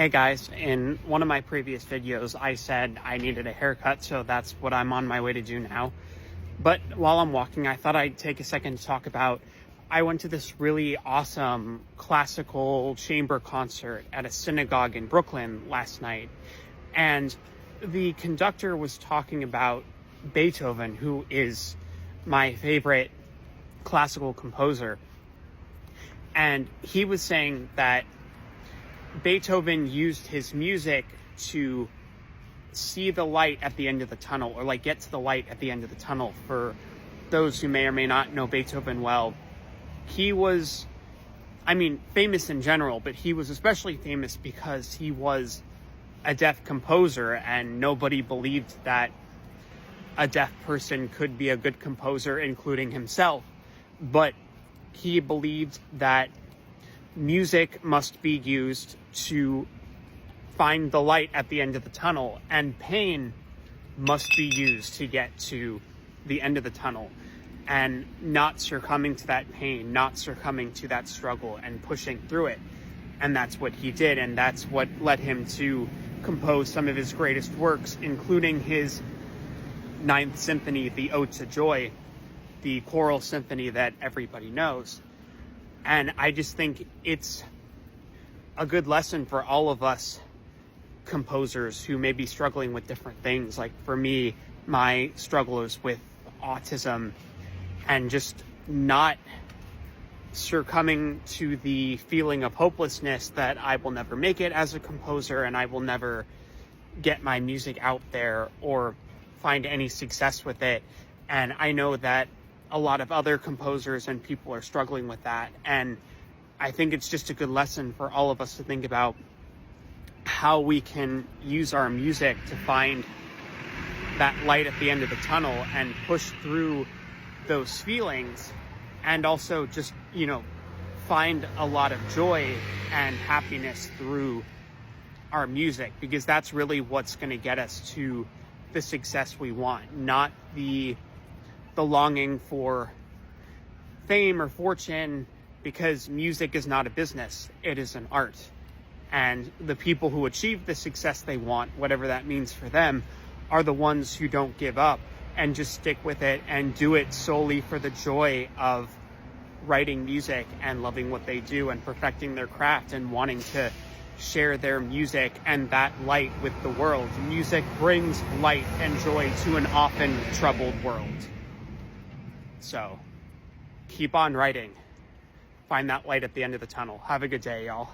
Hey guys, in one of my previous videos, I said I needed a haircut, so that's what I'm on my way to do now. But while I'm walking, I thought I'd take a second to talk about, I went to this really awesome classical chamber concert at a synagogue in Brooklyn last night. And the conductor was talking about Beethoven, who is my favorite classical composer. And he was saying that Beethoven used his music to see the light at the end of the tunnel, or like get to the light at the end of the tunnel. For those who may or may not know Beethoven well, he was, famous in general, but he was especially famous because he was a deaf composer, and nobody believed that a deaf person could be a good composer, including himself. But he believed that music must be used to find the light at the end of the tunnel, and pain must be used to get to the end of the tunnel, and not succumbing to that pain, not succumbing to that struggle, and pushing through it. And that's what he did, and that's what led him to compose some of his greatest works, including his Ninth Symphony, the Ode to Joy, the choral symphony that everybody knows. And I just think it's a good lesson for all of us composers who may be struggling with different things. Like for me, my struggle is with autism, and just not succumbing to the feeling of hopelessness that I will never make it as a composer, and I will never get my music out there or find any success with it. And I know that a lot of other composers and people are struggling with that. And I think it's just a good lesson for all of us to think about how we can use our music to find that light at the end of the tunnel and push through those feelings, and also just, find a lot of joy and happiness through our music, because that's really what's going to get us to the success we want, not the longing for fame or fortune, because music is not a business, it is an art. And the people who achieve the success they want, whatever that means for them, are the ones who don't give up and just stick with it and do it solely for the joy of writing music and loving what they do and perfecting their craft and wanting to share their music and that light with the world. Music brings light and joy to an often troubled world. So keep on writing. Find that light at the end of the tunnel. Have a good day, y'all.